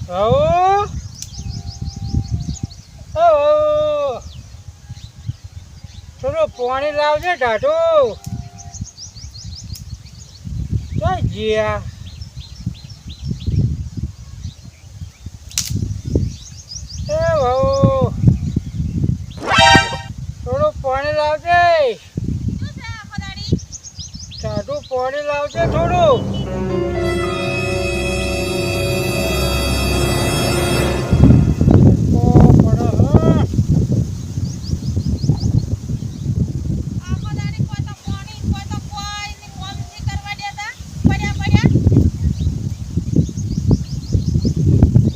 Oh, oh, થોડું પાણી લાવજે ટાટું. ક્યાં ગયા? એ ભાઉ, થોડું પાણી લાવજે. ટાટું પાણી લાવજે થોડું.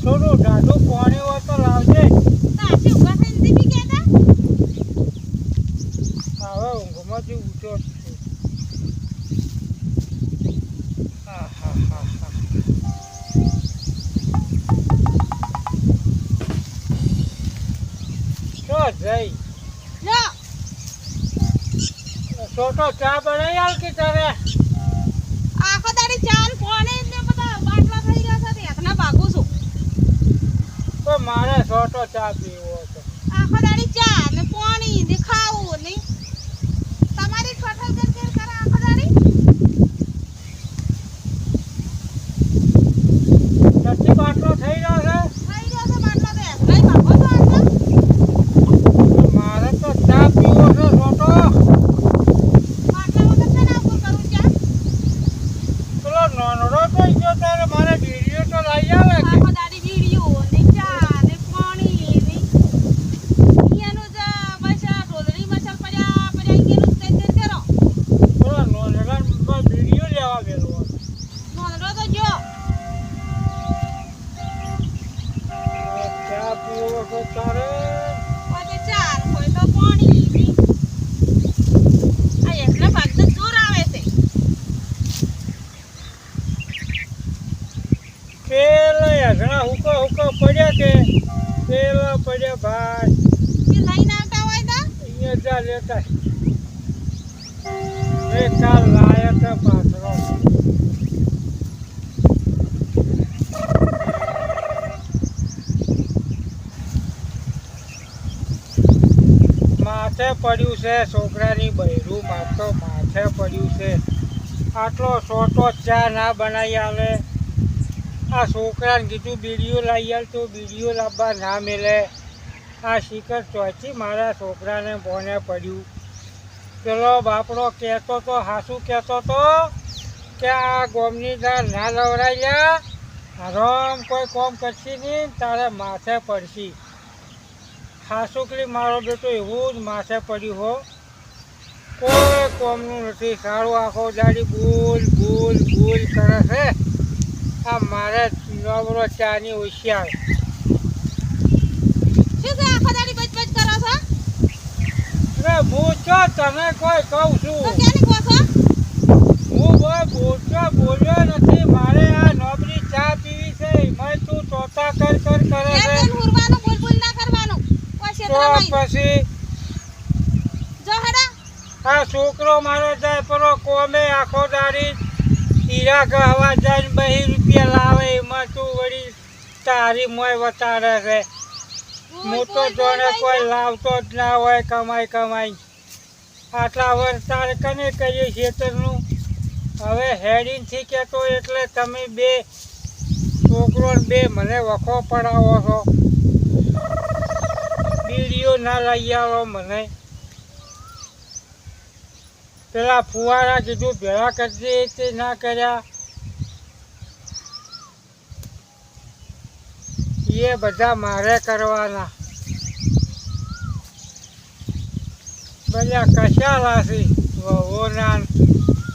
થોડું ટાટું પાણી હોય તો લાવજે. હવે ઊંઘમાંથી ઉઠ્યો જ છું. હા હા હા હા. શું જઈ છોટો ચા બનાવી આલ કે તારે? આખો દાડી ચાલ પાણી ને બધા બાટલા થઈ ગયા છે એકના ભાગું છું. તો મારે છોટો ચા પીવો હતો. આખો દાડી ચા ને પાણી ને ખાવું ને તમારી ઠઠલ કર કરે આખો દાડી. નથી બાટલો થઈ રહ્યો છે? થઈ ગયો છે બાટલો તો એકલાય ભાગો છો આટલા. તો મારે તો ચા પીવો છે છોટો. બાટલા વગર છે ને આવું કરું ચા. પેલો નોનડો થઈ ગયો ત્યારે મારે બીડીઓ તો લઈ આવે કે? આખો દાડી વીડિયો ને ચા ને પાણી ને એનું જ બસ આ ઢોલરી મસાલ પડ્યા એનું જ કઈ કરો. પેલો નોનડામાં બીડીઓ લેવા ગયેલો હતો. નોંધો તો જો ચા પીવો છે તારે? કોઈ ચા ને કોઈ તો પાણી ને આ એકલા ભાગતો જોર આવે છે. પેલા ઘણા હુકો પડ્યા કે પેલા પડ્યા ભાઈ. એ લઈને આવતા હોય તો અહીંયા જા લેતા. એક કાલ લાયા હતા પાછળ. માથે પડ્યું છે છોકરાની બૈરું માથે પડ્યું છે. આટલો છોટો ચા ના બનાવી આવે. આ છોકરાને કીધું બીડીઓ લાવી આલ તો બીડીઓ લાવવા ના મેલે. આ શિખર ચોથી મારા છોકરાને બોને પડ્યું. પેલો બાપડો કહેતો તો હાસું કહેતો તો કે આ ગોમની દાળ ના લવરાઈ જા, આરામ કોઈ કોમ કરશી નહીં તારે માથે પડશી. હાસુકલી મારો બેટો એવું જ માથે પડ્યું હો. કોઈ કોમનું નથી. સારું આખો દાડી બોલ બોલ બોલ કરે છે. આ મારે નવરો ચાની હોશિયાર. શું છે આખો દાડી બચબચ કરો છો? અરે હું છો તને કોઈ કહું તો છું. ક્યાંની કહો છો? હું કોઈ બોલ્યો નથી. મારે આ નોબરી ચા પીવી છે. મેં તું તોતા કર કરે ઘેર છે. જઈને હુરવાનું બોલ ના કરવાનું. કોઈ તો ક્ષેત્રમાં પછી જો હેડા આ છોકરો મારો જાય પેલો કોમે આખો દાડી હીરા ગહવા જાય ને 2 રૂપિયા લાવે. એમાં તું વળી તારી મોય વતાડે છે. હું તો જોડે કોઈ લાવતો જ ના હોય કમાઈ. આટલા વર્ષ તારે કને કહીએ ખેતરનું. હવે હેડીનથી કહેતો એટલે તમે બે છોકરો ને બે મને વખો પડાવો છો. બીડીઓ ના લઈ આવો મને. પેલા ફુવારા કીધું ભેળા કરજે તે ના કર્યા. એ બધા મારે કરવાના. બધા કશાલા છે વહુના.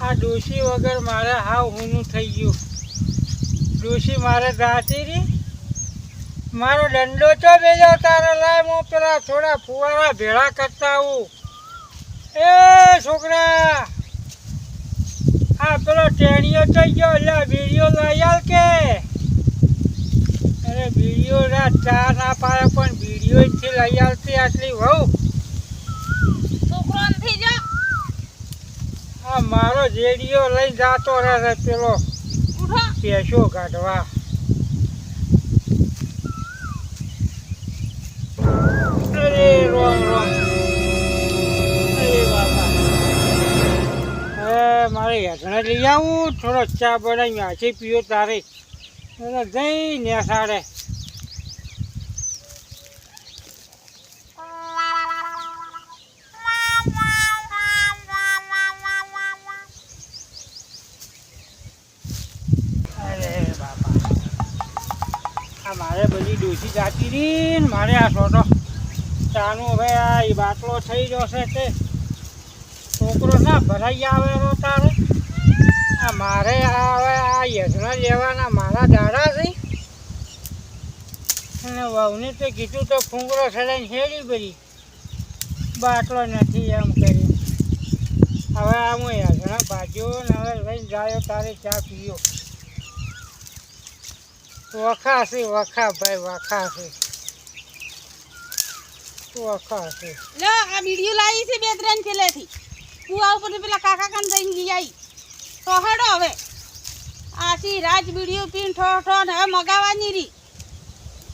આ ડોશી વગર મારે હાવ હુનું થઈ ગયું. ડોશી મારે જાતી રહી. મારો દંડો ચો બેજો તારે લાય. હું પેલા થોડા ફુવારા ભેળા કરતા આવું. એ છોકરા આ પેલો ટેણીઓ થઈ ગયો એટલે બીડીઓ લઈ આલ કે? અરે બીડીઓ ના ચા ના પાડે પણ બીડીઓ થી લઈ આવતી આટલી વહુ. છોકરો નથી જો આ મારો જેડીઓ લઈ જાતો રહે પેલો ઉઠો પેશો કાઢવા. મારે હેઠણે લઈ આવું થોડો ચા બનાવી આછી પીવો તારે એટલે જઈ નેસાડે. અરે બાપા આ મારે બધી ડોસી જાતી રહી ને મારે આ છોટો ચાનું હવે આ ઈ બાટલો થઈ જશે તે છોકરો ના ભરાઈ આવેલો તારે આ મારે હવે આ યજ્ઞ લેવાના મારા દાડા છે અને વહુને તો કીધું તો ફૂંગરો સડાઈને હેડી પડી બાટલો નથી એમ કરી હવે આ હું યજ્ઞ ભાજ્યો ને હવે લઈને જાય તારે ચા પીયો. વખા છે વખા ભાઈ વખા છે વખા છે. લો આ વિડિયો લાવી છે બે ત્રણ પેલેથી કુવા ઉપર પેલા કાકા કાન જઈને ગઈ તો હેડો હવે આસી રાજ વિડિયો પીન ઠો ઠો ને હવે મગાવાની રી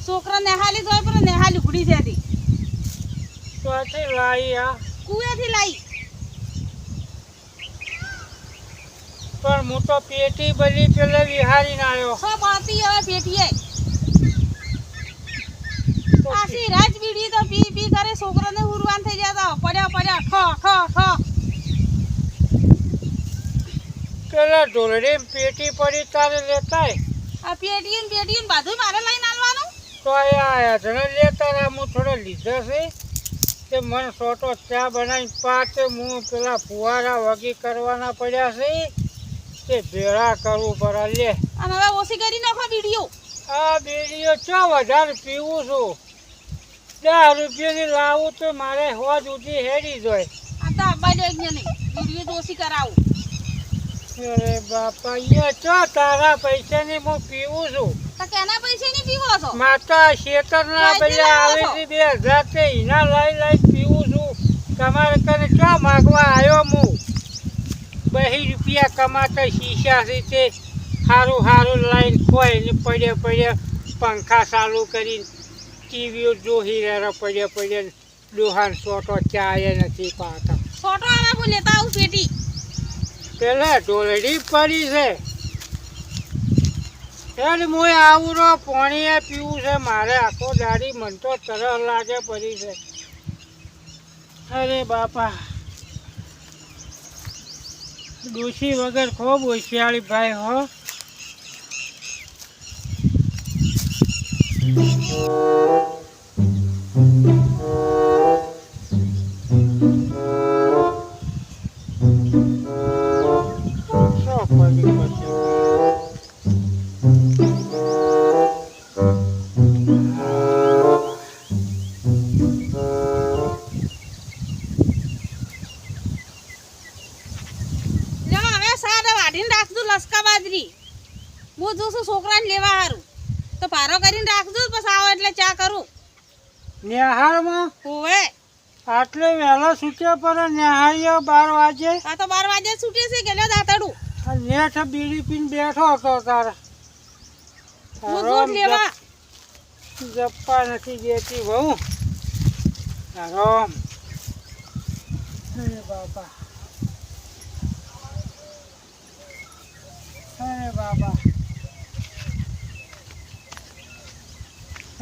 છોકરા નેહાલી જોઈ પર નેહાલી ઘુડી જતી ક્યાંથી લાવી આ કુવેથી લાવી પણ હું તો પેટી બધી પેલે વિહારીને આવ્યો. સો બાતી હવે પેટીએ આસી રાજ વિડિયો તો પી પી કરે છોકરાને હુરવાન થઈ જતા પડ્યા પડ્યા ઠો ઠો ઠો પેલા ઢોલડી પેટી પડી તારે લેતાય આ પેટીયું બધું મારે લઈને આવવાનું તો આ જણે લેતા હું થોડો લીધો છે તે મને સોટો ચા બનાવીને પાતે હું પેલા ફુવારા વગી કરવાના પડ્યા છે તે ભેળા કરવું પડે લે. અને હવે ઓછી કરી નાખો વિડિયો આ બેડીઓ ચો વધારે પીવું છું 10 રૂપિયાની લાવું તો મારે હોજ ઉઠી હેડી જોય. આ તો અબ્બા જો નહીં વિડિયો તો ઓછી કરાવું. અરે બાપા અહીંયા ચો તારા પૈસાની હું પીવું છું. તો કેના પૈસે ની પીવો છો માતા શેતરના પેલા આવે છે 2000 તે એના લઈ પીવું છું. તમારે કને ચો માગવા આવ્યો હું 2 રૂપિયા કમાતા શીશા છે તે સારું સારું લાઈન ખોઈને પડ્યા પંખા ચાલુ કરીને ટીવીઓ જોઈ રહ્યા પડ્યા દુહાન સોટો ચાય નથી પાતા. છોટો આવા હું લેતા આવું પેટી પેલા ઢોલડી પડી છે એટલે હું આવું રો પાણી પીવું છે મારે આખો દાડી મન તો તરસ લાગે પડી છે. અરે બાપા ડોશી વગર ખૂબ હોશિયારી ભાઈ હો. લસકા બાજરી હું જોશું છોકરાને લેવા હારું તો ભારો કરીને રાખજો પછી આવો એટલે ચા કરું. નેહાળમાં હોવે આટલે વહેલા છૂટ્યા પડે નેહાળીઓ 12 વાગે. આ તો 12 વાગે છૂટે છે કે દાતડું નેઠ બીડી પીને બેઠો હતો તારે હું દૂધ લેવા જપ્પા નથી દેતી બહુ રામ. અરે બાપા અરે બાબા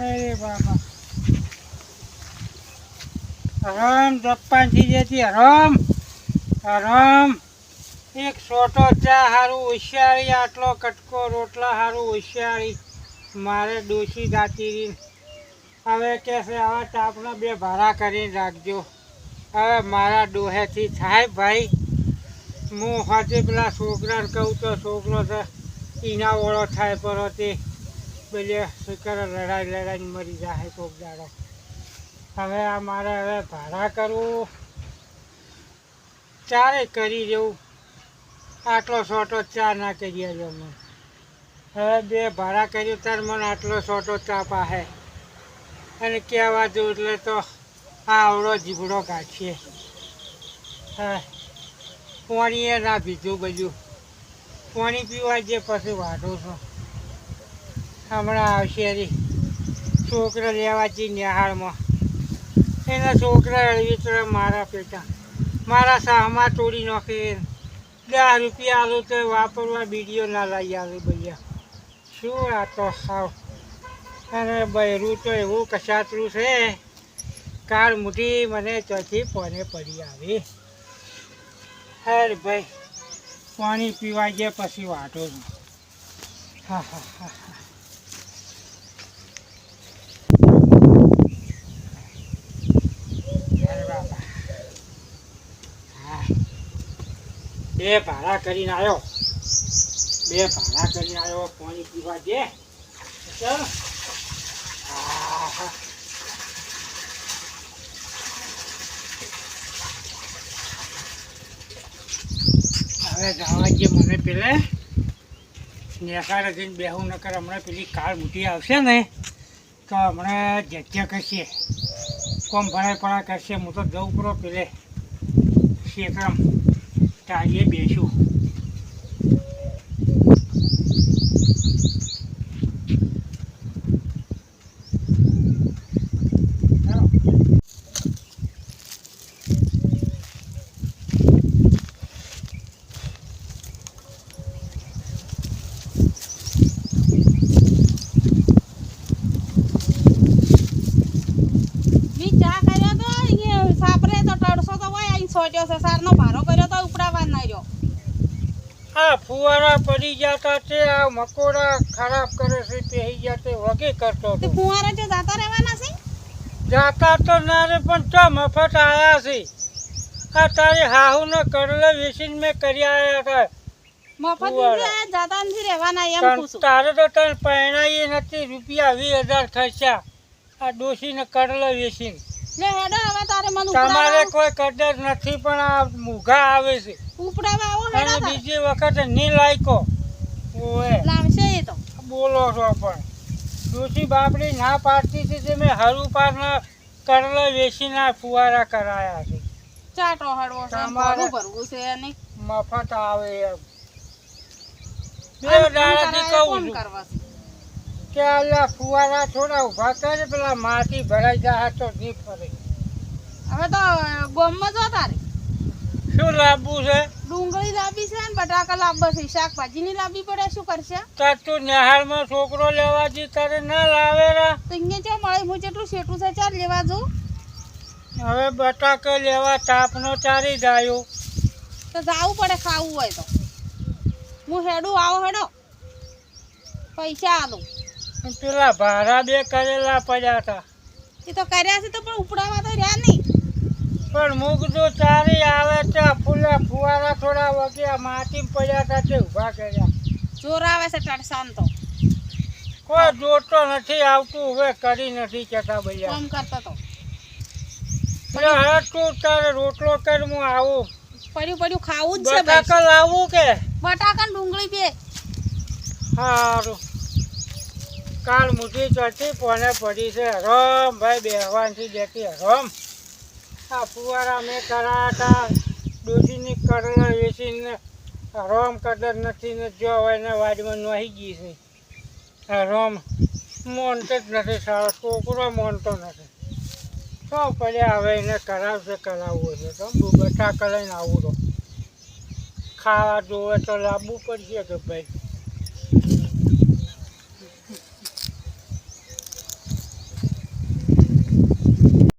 અરે બાબા હરામ જપ્પા નથી દેતી હરામ એક સોટો ચા હારું હોશિયારી આટલો કટકો રોટલા હારું હોશિયારી મારે ડોશી જાતી રહી. હવે કે છે આવા તાપના 2 ભાડા કરીને રાખજો. હવે મારા ડોહેથી થાય ભાઈ. હું હાથે પેલા છોકરાને કહું તો છોકરો છે ઈના વળો થાય પર તે પેલે શિકર લડાઈને મરી જાય કોક દાડો. હવે આ મારે હવે ભાડા કરવું ચારે કરી જવું. આટલો સોટો ચા ના કરીએ જો મને હવે 2 ભાડા કર્યું ત્યારે મને આટલો સોટો ચા પાહે અને કહેવા જવું એટલે તો આ આવડો જીભડો કાઢીએ. હા પાણીએ ના પીધું બધું પાણી પીવા જે પછી વાઢો છો. હમણાં આવશે રી છોકરા લેવાથી નિહાળમાં એના છોકરા અળવી તો મારા પેટા મારા સાહમાં તોડી નાખે રૂપિયા આલું તો વાપરવા વિડીયો ના લઈ આવે ભૈયા. શું આ તો સાવ. અને બૈરું તો એવું કસાતરું છે, કાળ મુઠી મને ચોથી પોને પડી આવી. અરે ભાઈ, પાણી પીવા ગયા પછી વાટો છું. હા હા હા હા. અરે બાબા. હા, બે ભાડા કરીને આવ્યો, પાણી પીવા દે. ચાલ. હા હા. હવે જવા દે મને પેલે નેસાડે જઈને બેહું નકર હમણાં પેલી કાર મૂટી આવશે ને તો હમણાં જગ્યા કરશે, કોમ ભરાય પડા કરશે. હું તો જવું પડો પેલે ક્ષેત્રમ તાળીએ બેસું. સારનો ભારો કર્યો તો ઉપડાવા ના રહ્યો. આ ફુવારા પડી જતા તે આ મકોડા ખરાબ કરે છે, પહેરી જતે વગે કરતો તે હતો. ફુવારા જો જાતા રહેવાના છે. જાતા તો ના રે, પણ તો મફત આયા છે. આ તારી હાહુને કરલે વેચીને મેં કરી આયા હતા. મફત ફુવારા. જાતા નથી રહેવાના એમ પણ પૂછું. તારે તો તને પહેણાઈ નથી, રૂપિયા 20,000 ખર્ચા આ ડોશીને કરલે વેચીને. લે હેડો હવે તારે મને તમારે ઉપડાવા કોઈ કદર નથી, પણ આ મૂઘા આવે છે. ઉપડાવા આવો અને હેડો તારે. બીજી વખત નહીં લાયકો. ઓએ લાવશે એ તો. બોલો છો પણ ડોશી બાપડી ના પાડતી હતી તે મેં હરું પારના કરલે વેચીને આ ફુવારા કરાયા છે. ચાટો હળવો છે, તમારે- ભરવું છે અને મફત આવે એમ. બે આમ દાડાથી કરાયા કહું કોણ છું કરવા છે? કે આ ફુવારા થોડા ઊભા કરે, પેલા માટી ભરાઈ જાય તો નહીં ફરે. હવે તો ગોમમાં જો તારે શું લાવવું છે? ડુંગળી લાવી છે ને બટાકા લાવવા છે, શાકભાજી ની લાવવી પડે, શું કરશે? તાર તું નિહાળમાં છોકરો લેવા જી તારે ના લાવે રા. તો અહીંયા ચો મળે, હું જેટલું શેઠું છે ચાર લેવા જઉં. હવે બટાકા લેવા તાપનો ચારી જાયો. તો જાવું પડે ખાવું હોય તો. હું હેડું આવો હેડો, પૈસા આલું. પેલા ભાડા બે કરેલા પડ્યા હતા, એ તો કર્યા છે તો પણ ઉપડાવા તો રહ્યા નહીં. પણ મૂક જો ચારી આવે ત્યાં ફૂલા ફુવારા થોડા વગ્યા માટી પડ્યા હતા તે ઊભા કર્યા. જોર આવે છે ટડસાન તો. કોઈ જોતો નથી આવતું, હવે કરી નથી કહેતા ભૈયા. કામ કરતો તો હા તું તારે રોટલો કર, હું આવું. પડ્યું ખાવું જ છે. બટાકા લાવું કે? બટાકા ને ડુંગળી બે. સારું. કાલ મુઠી ચડતી પોને પડી છે. હરમ ભાઈ બેહવાનથી દેતી હરમ. આ ફુવારા મેં કરાયા હતા, ડોસીની કરલા વેચીને હરમ કદર નથી ને જો હવે એને વાડીમાં નોહી ગઈ છે. હરમ મોનતો જ નથી, સારો છોકરો મોનતો નથી. શું પડ્યા હવે એને કરાવશે, કરાવવું છે તો બટાકા લઈને આવું તો ખાવા જોવે તો લાવવું પડશે કે ભાઈ.